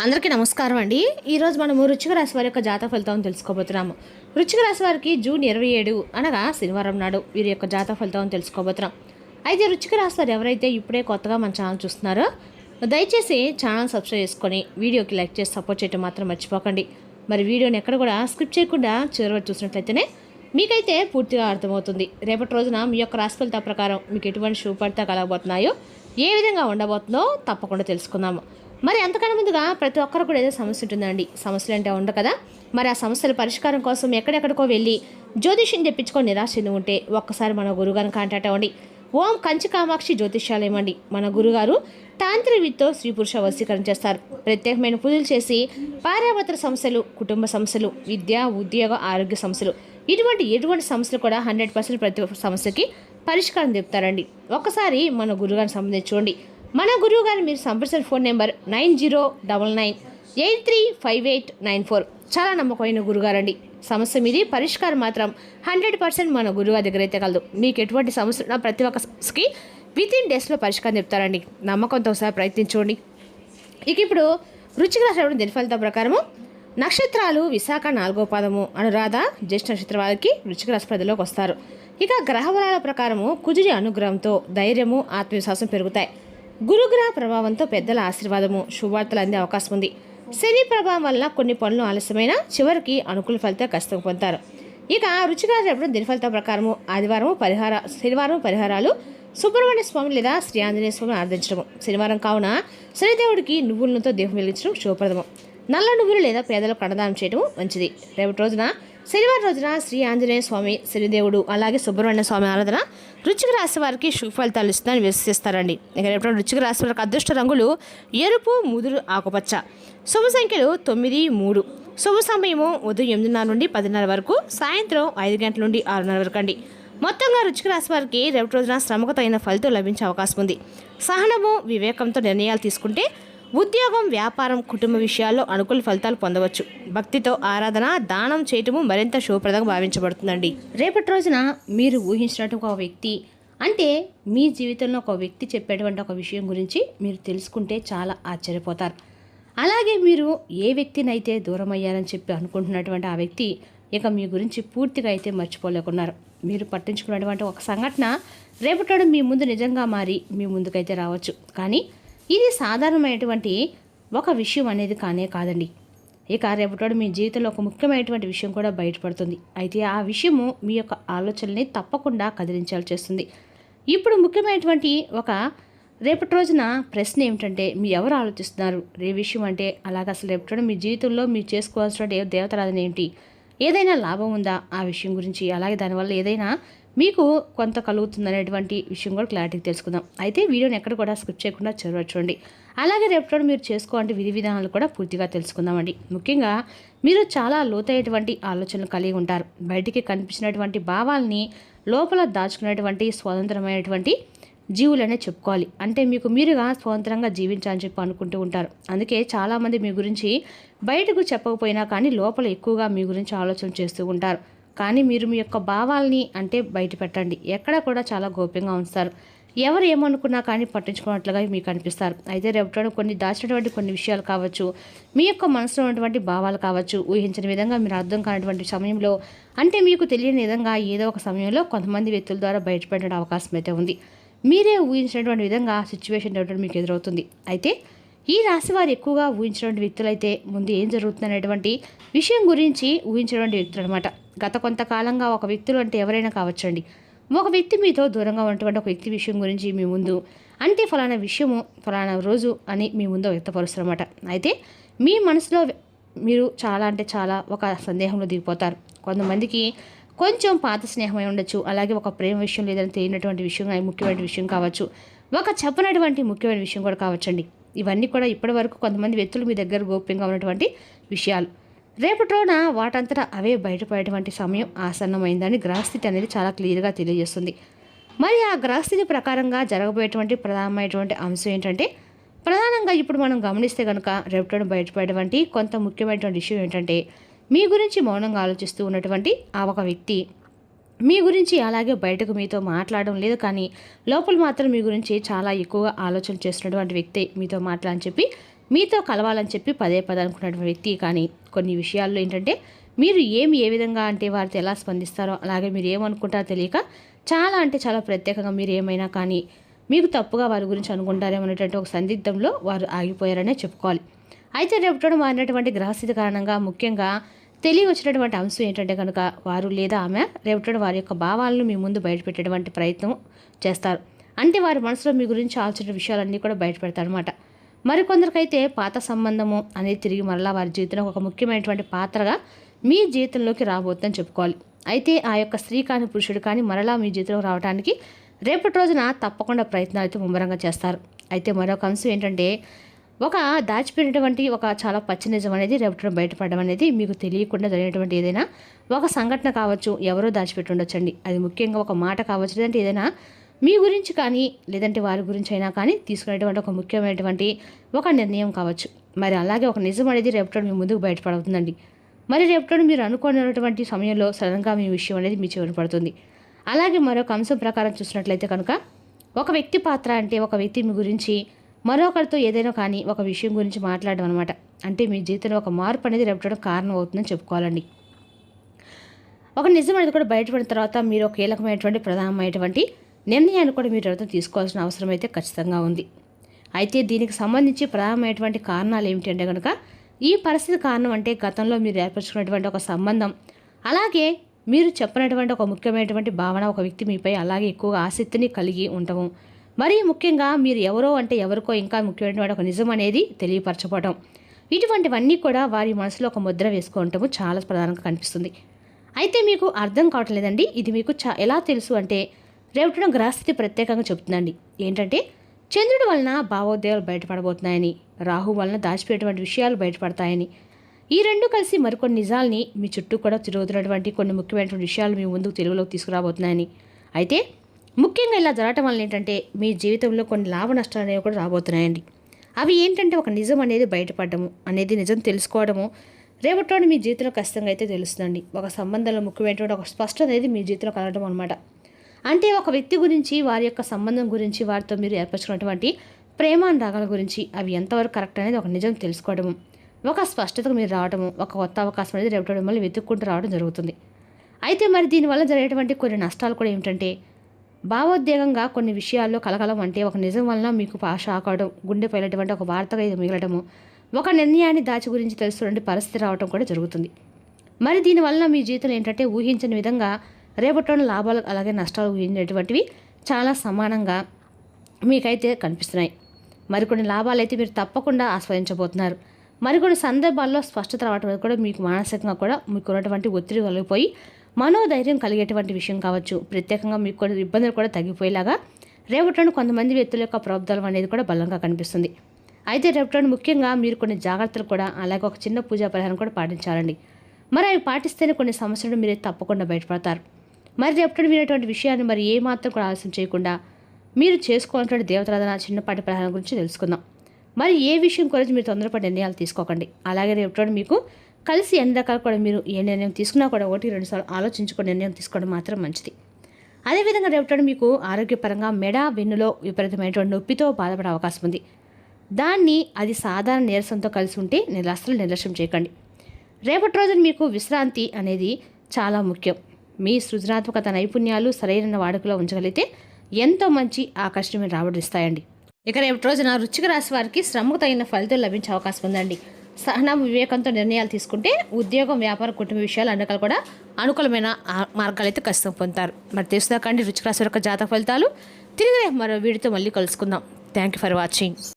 అందరికీ నమస్కారం అండి. ఈరోజు మనము వృశ్చిక రాశి వారి యొక్క జాతక ఫలితాలను తెలుసుకోబోతున్నాము. వృశ్చిక రాశి వారికి జూన్ 27 అనగా శనివారం నాడు వీరి యొక్క జాతక ఫలితాలను తెలుసుకోబోతున్నాం. అయితే వృశ్చిక రాశి వారు ఎవరైతే ఇప్పుడే కొత్తగా మన ఛానల్ చూస్తున్నారో దయచేసి ఛానల్ సబ్స్క్రైబ్ చేసుకొని వీడియోకి లైక్ చేసి సపోర్ట్ చేయడం మాత్రం మర్చిపోకండి. మరి వీడియోని ఎక్కడ కూడా స్కిప్ చేయకుండా చివరి వరకు చూసినట్లయితేనే మీకైతే పూర్తిగా అర్థమవుతుంది. రేపటి రోజున మీ యొక్క రాశి ఫలితాల ప్రకారం మీకు ఎటువంటి శుభఫలితాలు కలగబోతున్నాయో, ఏ విధంగా ఉండబోతుందో తప్పకుండా తెలుసుకుందాము. మరి అంతకన్నా ముందుగా ప్రతి ఒక్కరు కూడా ఏదో సమస్య ఉంటుందండి. సమస్యలు అంటే ఉండవు కదా. మరి ఆ సమస్యల పరిష్కారం కోసం ఎక్కడెక్కడికో వెళ్ళి జ్యోతిష్యం తెప్పించుకొని నిరాశ చెంది ఉంటే ఒక్కసారి మన గురుగారిని కాంటాక్ట్ అవ్వండి. ఓం కంచి కామాక్షి జ్యోతిష్యాలయం అండి. మన గురుగారు తాంత్రికతో స్త్రీ పురుష వశీకరణ చేస్తారు. ప్రత్యేకమైన పూజలు చేసి భార్యాభర్తల సమస్యలు, కుటుంబ సమస్యలు, విద్య, ఉద్యోగ, ఆరోగ్య సమస్యలు, ఎటువంటి సమస్యలు కూడా 100% ప్రతి ఒక్క సమస్యకి పరిష్కారం చెప్తారండి. ఒక్కసారి మన గురుగారిని సంబంధించుకోండి. మన గురువు గారు మీరు సంప్రదించిన ఫోన్ నెంబర్ 9099835894. చాలా నమ్మకమైన గురుగారండి. సమస్య మీది, పరిష్కారం మాత్రం 100% మన గురుగారి దగ్గర అయితే కలదు. మీకు ఎటువంటి సమస్య ఉన్నా ప్రతి ఒక్క సమస్యకి వితిన్ డేస్లో పరిష్కారం చెప్తారండి. నమ్మకంతో ఒకసారి ప్రయత్నించండి. ఇప్పుడు వృశ్చిక రాశి దిన ఫలితాల ప్రకారము నక్షత్రాలు విశాఖ 4వ పాదము, అనురాధ జ్యేష్ఠ నక్షత్రం వారికి వృశ్చిక రాశి పరిధిలోకి వస్తారు. ఇక గ్రహబలాల ప్రకారము కుజుడి అనుగ్రహంతో ధైర్యము, ఆత్మవిశ్వాసం పెరుగుతాయి. గురుగ్రహ ప్రభావంతో పెద్దల ఆశీర్వాదము, శుభవార్తలు అందే అవకాశం ఉంది. శని ప్రభావం వల్ల కొన్ని పనులు ఆలస్యమైన చివరికి అనుకూల ఫలితాలు ఖచ్చితంగా పొందుతారు. ఇక వృశ్చిక రాశి దిన ఫలితాల ప్రకారము శనివారం పరిహారాలు సుబ్రహ్మణ్య స్వామి లేదా శ్రీ ఆంజనేయ స్వామిని ఆరాధించడము. శనివారం కావున శనిదేవుడికి నువ్వులతో దీపం వెలిగించడం శుభప్రదము. నల్ల నువ్వులు లేదా పేదలకు అన్నదానం చేయడం మంచిది. రేపటి రోజున శనివారం రోజున శ్రీ ఆంజనేయ స్వామి, శనిదేవుడు అలాగే సుబ్రహ్మణ్య స్వామి ఆరాధన వృశ్చిక రాశి వారికి శుభ ఫలితాలు ఇస్తుందని విశ్వసిస్తారండి. ఇక రేపటి వృశ్చిక రాశి వారికి అదృష్ట రంగులు ఎరుపు, ముదురు, ఆకుపచ్చ. శుభ సంఖ్యలు 9, 3. శుభ సమయము ఉదయం 8:30 నుండి 10:30 వరకు, సాయంత్రం 5 గంటల నుండి 6:30 వరకు అండి. మొత్తంగా వృశ్చిక రాశి వారికి రేపటి రోజున శ్రమకు తగిన ఫలితం లభించే అవకాశం ఉంది. సహనము, వివేకంతో నిర్ణయాలు తీసుకుంటే ఉద్యోగం, వ్యాపారం, కుటుంబ విషయాల్లో అనుకూల ఫలితాలు పొందవచ్చు. భక్తితో ఆరాధన, దానం చేయటము మరింత శుభప్రదంగా భావించబడుతుందండి. రేపటి రోజున మీరు ఊహించినట్టు ఒక వ్యక్తి, అంటే మీ జీవితంలో ఒక వ్యక్తి చెప్పేటువంటి ఒక విషయం గురించి మీరు తెలుసుకుంటే చాలా ఆశ్చర్యపోతారు. అలాగే మీరు ఏ వ్యక్తినైతే దూరం అయ్యారని చెప్పి అనుకుంటున్నటువంటి ఆ వ్యక్తి ఇక మీ గురించి పూర్తిగా అయితే మర్చిపోలేకున్నారు. మీరు పట్టించుకున్నటువంటి ఒక సంఘటన రేపటి మీ ముందు నిజంగా మారి మీ ముందుకైతే రావచ్చు. కానీ ఇది సాధారణమైనటువంటి ఒక విషయం అనేది కాదండి. ఇక రేపటి మీ జీవితంలో ఒక ముఖ్యమైనటువంటి విషయం కూడా బయటపడుతుంది. అయితే ఆ విషయము మీ యొక్క ఆలోచనల్ని తప్పకుండా కదిలించాలి చేస్తుంది. ఇప్పుడు ముఖ్యమైనటువంటి ఒక రేపటి రోజున ప్రశ్న ఏమిటంటే, మీరు ఎవరు ఆలోచిస్తున్నారు రే విషయం అంటే అలాగే అసలు రేపటి మీ జీవితంలో మీరు చేసుకోవాల్సిన దేవతారాధన ఏంటి, ఏదైనా లాభం ఉందా ఆ విషయం గురించి, అలాగే దానివల్ల ఏదైనా మీకు కొంత కలుగుతుందనేటువంటి విషయం కూడా క్లారిటీగా తెలుసుకుందాం. అయితే వీడియోని ఎక్కడ కూడా స్కిప్ చేయకుండా చూడండి. అలాగే రేపటి మీరు చేసుకోవాలంటే విధి విధానాలు కూడా పూర్తిగా తెలుసుకుందామండి. ముఖ్యంగా మీరు చాలా లోతైనటువంటి ఆలోచనలు కలిగి ఉంటారు. బయటికి కనిపించినటువంటి భావాల్ని లోపల దాచుకునేటువంటి స్వతంత్రమైనటువంటి జీవులనే చెప్పుకోవాలి. అంటే మీకు మీరుగా స్వతంత్రంగా జీవించాలని చెప్పి అనుకుంటూ ఉంటారు. అందుకే చాలామంది మీ గురించి బయటకు చెప్పకపోయినా కానీ లోపల ఎక్కువగా మీ గురించి ఆలోచన చేస్తూ ఉంటారు. కానీ మీరు మీ యొక్క భావాల్ని అంటే బయట పెట్టండి. ఎక్కడ కూడా చాలా గోప్యంగా ఉంచుతారు. ఎవరు ఏమనుకున్నా కానీ పట్టించుకున్నట్లుగా మీకు అనిపిస్తారు. అయితే రేపటి కొన్ని దాచినటువంటి కొన్ని విషయాలు కావచ్చు, మీ యొక్క మనసులో ఉన్నటువంటి భావాలు కావచ్చు, ఊహించిన విధంగా మీరు అర్థం కానటువంటి సమయంలో, అంటే మీకు తెలియని విధంగా ఏదో ఒక సమయంలో కొంతమంది వ్యక్తుల ద్వారా బయటపడే అవకాశం అయితే ఉంది. మీరే ఊహించినటువంటి విధంగా సిచ్యువేషన్ మీకు ఎదురవుతుంది. అయితే ఈ రాశి వారు ఎక్కువగా ఊహించినటువంటి వ్యక్తులైతే ముందు ఏం జరుగుతుందనేటువంటి విషయం గురించి ఊహించినటువంటి వ్యక్తులు అనమాట. గత కొంతకాలంగా ఒక వ్యక్తులు అంటే ఎవరైనా కావచ్చండి, ఒక వ్యక్తి మీతో దూరంగా ఉన్నటువంటి ఒక వ్యక్తి విషయం గురించి మీ ముందు, అంటే ఫలానా విషయము ఫలానా రోజు అని మీ ముందు వ్యక్తపరుస్తారు అన్నమాట. అయితే మీ మనసులో మీరు చాలా అంటే చాలా ఒక సందేహంలో దిగిపోతారు. కొంతమందికి కొంచెం పాత స్నేహమై ఉండొచ్చు, అలాగే ఒక ప్రేమ విషయం లేదని తెలియనటువంటి విషయం, ముఖ్యమైన విషయం కావచ్చు, ఒక చెప్పనటువంటి ముఖ్యమైన విషయం కూడా కావచ్చండి. ఇవన్నీ కూడా ఇప్పటి వరకు కొంతమంది వ్యక్తులు మీ దగ్గర గోప్యంగా ఉన్నటువంటి విషయాలు రేపటి రోజున వాటంతటా అవే బయటపడేటువంటి సమయం ఆసన్నమైందని గ్రహస్థితి అనేది చాలా క్లియర్గా తెలియజేస్తుంది. మరి ఆ గ్రహస్థితి ప్రకారంగా జరగబోయేటువంటి ప్రధానమైనటువంటి అంశం ఏంటంటే, ప్రధానంగా ఇప్పుడు మనం గమనిస్తే కనుక రేపటి బయటపడేటువంటి కొంత ముఖ్యమైనటువంటి విషయం ఏంటంటే, మీ గురించి మౌనంగా ఆలోచిస్తూ ఉన్నటువంటి ఆ ఒక వ్యక్తి మీ గురించి అలాగే బయటకు మీతో మాట్లాడడం లేదు, కానీ లోపల మాత్రం మీ గురించి చాలా ఎక్కువగా ఆలోచన చేస్తున్నటువంటి వ్యక్తి మీతో మాట్లాడని చెప్పి మీతో కలవాలని చెప్పి పదే పదే అనుకున్నటువంటి వ్యక్తి కానీ కొన్ని విషయాల్లో ఏంటంటే మీరు ఏ విధంగా అంటే వారితో ఎలా స్పందిస్తారో అలాగే మీరు ఏమనుకుంటారో తెలియక చాలా అంటే చాలా ప్రత్యేకంగా మీరు ఏమైనా కానీ మీకు తప్పుగా వారి గురించి అనుకుంటారేమో అనేటువంటి ఒక సందిగ్ధంలో వారు ఆగిపోయారనే చెప్పుకోవాలి. అయితే రేపటి మారినటువంటి గ్రహస్థితి కారణంగా ముఖ్యంగా తెలియవచ్చినటువంటి అంశం ఏంటంటే కనుక వారు లేదా ఆమె రేపటి వారి యొక్క భావాలను మీ ముందు బయటపెట్టేటువంటి ప్రయత్నం చేస్తారు. అంటే వారి మనసులో మీ గురించి ఆలోచన విషయాలన్నీ కూడా బయటపెడతారనమాట. మరికొందరికైతే పాత సంబంధము అనేది తిరిగి మరలా వారి జీవితంలో ఒక ముఖ్యమైనటువంటి పాత్రగా మీ జీవితంలోకి రాబోతుందని చెప్పుకోవాలి. అయితే ఆ యొక్క స్త్రీ కానీ పురుషుడు కానీ మరలా మీ జీవితంలో రావడానికి రేపటి రోజున తప్పకుండా ప్రయత్నాలు అయితే ముమ్మరంగా చేస్తారు. అయితే మరొక అంశం ఏంటంటే ఒక దాచిపెట్టినటువంటి ఒక చాలా పచ్చి నిజం అనేది రేపటి బయటపడడం అనేది మీకు తెలియకుండా జరిగినటువంటి ఏదైనా ఒక సంఘటన కావచ్చు, ఎవరో దాచిపెట్టి ఉండొచ్చండి. అది ముఖ్యంగా ఒక మాట కావచ్చు, లేదంటే ఏదైనా మీ గురించి కానీ లేదంటే వారి గురించి అయినా కానీ తీసుకునేటువంటి ఒక ముఖ్యమైనటువంటి ఒక నిర్ణయం కావచ్చు. మరి అలాగే ఒక నిజం అనేది రేపటి మీ ముందుకు బయటపడుతుందండి. మరి రేపటి మీరు అనుకున్నటువంటి సమయంలో సడన్గా మీ విషయం అనేది మీ చెవిన పడుతుంది. అలాగే మరొక అంశం ప్రకారం చూసినట్లయితే కనుక ఒక వ్యక్తి పాత్ర అంటే ఒక వ్యక్తి మీ గురించి మరొకరితో ఏదైనా కానీ ఒక విషయం గురించి మాట్లాడడం అనమాట. అంటే మీ జీవితంలో ఒక మార్పు అనేది రేపటి కారణం అవుతుందని చెప్పుకోవాలండి. ఒక నిజం అనేది కూడా బయటపడిన తర్వాత మీరు ఒక కీలకమైనటువంటి ప్రధానమైనటువంటి నిర్ణయాన్ని కూడా మీరు ఎవరితో తీసుకోవాల్సిన అవసరం అయితే ఖచ్చితంగా ఉంది. అయితే దీనికి సంబంధించి ప్రధానమైనటువంటి కారణాలు ఏమిటంటే కనుక ఈ పరిస్థితి కారణం అంటే గతంలో మీరు ఏర్పరచుకున్నటువంటి ఒక సంబంధం, అలాగే మీరు చెప్పినటువంటి ఒక ముఖ్యమైనటువంటి భావన ఒక వ్యక్తి మీపై అలాగే ఎక్కువగా ఆసక్తిని కలిగి ఉండటం, మరీ ముఖ్యంగా మీరు ఎవరో అంటే ఎవరికో ఇంకా ముఖ్యమైనటువంటి ఒక నిజం అనేది తెలియపరచబడటం, ఇటువంటివన్నీ కూడా వారి మనసులో ఒక ముద్ర వేసుకోవటము చాలా ప్రధానంగా కనిపిస్తుంది. అయితే మీకు అర్థం కావటం లేదండి. ఇది మీకు ఎలా తెలుసు అంటే రేపటి గ్రహస్థితి ప్రత్యేకంగా చెప్తుందండి. ఏంటంటే చంద్రుడి వలన భావోద్వేగాలు బయటపడబోతున్నాయని, రాహు వలన దాచిపెట్టేటువంటి విషయాలు బయటపడతాయని, ఈ రెండు కలిసి మరికొన్ని నిజాల్ని మీ చుట్టూ కూడా తిరుగుతున్నటువంటి కొన్ని ముఖ్యమైనటువంటి విషయాలు మీ ముందుకు తెలుగులోకి తీసుకురాబోతున్నాయని. అయితే ముఖ్యంగా ఇలా జరగటం వల్ల ఏంటంటే మీ జీవితంలో కొన్ని లాభ నష్టాలు అనేవి కూడా రాబోతున్నాయండి. అవి ఏంటంటే ఒక నిజం అనేది బయటపడము అనేది నిజం తెలుసుకోవడము రేపటి మీ జీవితంలో ఖచ్చితంగా అయితే తెలుస్తుందండి. ఒక సంబంధంలో ముఖ్యమైనటువంటి ఒక స్పష్టత అనేది మీ జీవితంలో కలగడం అనమాట. అంటే ఒక వ్యక్తి గురించి, వారి యొక్క సంబంధం గురించి, వారితో మీరు ఏర్పరచుకున్నటువంటి ప్రేమానురాగాల గురించి అవి ఎంతవరకు కరెక్ట్ అనేది ఒక నిజం తెలుసుకోవడము, ఒక స్పష్టతకు మీరు రావడము, ఒక కొత్త అవకాశం అనేది రేపటి మిమ్మల్ని వెతుక్కుంటూ రావడం జరుగుతుంది. అయితే మరి దీనివల్ల జరిగేటువంటి కొన్ని నష్టాలు కూడా ఏమిటంటే భావోద్వేగంగా కొన్ని విషయాల్లో కలగలం అంటే ఒక నిజం వలన మీకు షాక్ అవడం, గుండె పైనటువంటి ఒక వార్తగా ఇది మిగలడము, ఒక నిర్ణయాన్ని దాచి గురించి తెలుసుకునే పరిస్థితి రావడం కూడా జరుగుతుంది. మరి దీనివల్ల మీ జీవితంలో ఏంటంటే ఊహించని విధంగా రేపటిలోని లాభాలు అలాగే నష్టాలు ఊహించేటువంటివి చాలా సమానంగా మీకైతే కనిపిస్తున్నాయి. మరికొన్ని లాభాలు అయితే మీరు తప్పకుండా ఆస్వాదించబోతున్నారు. మరికొన్ని సందర్భాల్లో స్పష్టత రావడం కూడా మీకు మానసికంగా కూడా మీకు ఉన్నటువంటి ఒత్తిడి కలిగిపోయి మనోధైర్యం కలిగేటువంటి విషయం కావచ్చు. ప్రత్యేకంగా మీకు కొన్ని ఇబ్బందులు కూడా తగ్గిపోయేలాగా రేపటిలోని కొంతమంది వ్యక్తుల యొక్క ప్రాబ్లం అనేది కూడా బలంగా కనిపిస్తుంది. అయితే రేపటిలోని ముఖ్యంగా మీరు కొన్ని జాగ్రత్తలు కూడా అలాగే ఒక చిన్న పూజా పరిహారం కూడా పాటించాలండి. మరి అవి పాటిస్తేనే కొన్ని సమస్యలు మీరు తప్పకుండా బయటపడతారు. మరి రేపటి వినేటువంటి విషయాన్ని మరి ఏమాత్రం కూడా ఆలస్యం చేయకుండా మీరు చేసుకోవాల్సినటువంటి దేవతారాధన చిన్నపాటి పరిహారం గురించి తెలుసుకుందాం. మరి ఏ విషయం గురించి మీరు తొందరపడి నిర్ణయాలు తీసుకోకండి. అలాగే రేపటి మీకు కలిసి ఎన్ని రకాలు కూడా మీరు ఏ నిర్ణయం తీసుకున్నా కూడా 1-2 సార్లు ఆలోచించుకొని నిర్ణయం తీసుకోవడం మాత్రం మంచిది. అదేవిధంగా రేపటి మీకు ఆరోగ్యపరంగా మెడ వెన్నులో విపరీతమైనటువంటి నొప్పితో బాధపడే అవకాశం ఉంది. దాన్ని అది సాధారణ నీరసంతో కలిసి ఉంటే అస్సలు నిర్లక్ష్యం చేయకండి. రేపటి రోజున మీకు విశ్రాంతి అనేది చాలా ముఖ్యం. మీ సృజనాత్మకత నైపుణ్యాలు సరైన వాడుకలో ఉంచగలిగితే ఎంతో మంచి ఆకర్షణీయమైన రాబడిస్తాయండి. ఇక రేపటి రోజున వృశ్చిక రాశి వారికి శ్రమకు తగిన ఫలితాలు లభించే అవకాశం ఉందండి. సహనం వివేకంతో నిర్ణయాలు తీసుకుంటే ఉద్యోగం, వ్యాపారం, కుటుంబ విషయాలు అన్ని కూడా అనుకూలమైన మార్గాలు అయితే ఖచ్చితంగా పొందుతారు. మరి తెలుసుదాకండి వృశ్చిక రాశి యొక్క జాతక ఫలితాలు. తిరిగి మరో వీడితో మళ్ళీ కలుసుకుందాం. Thank you for watching.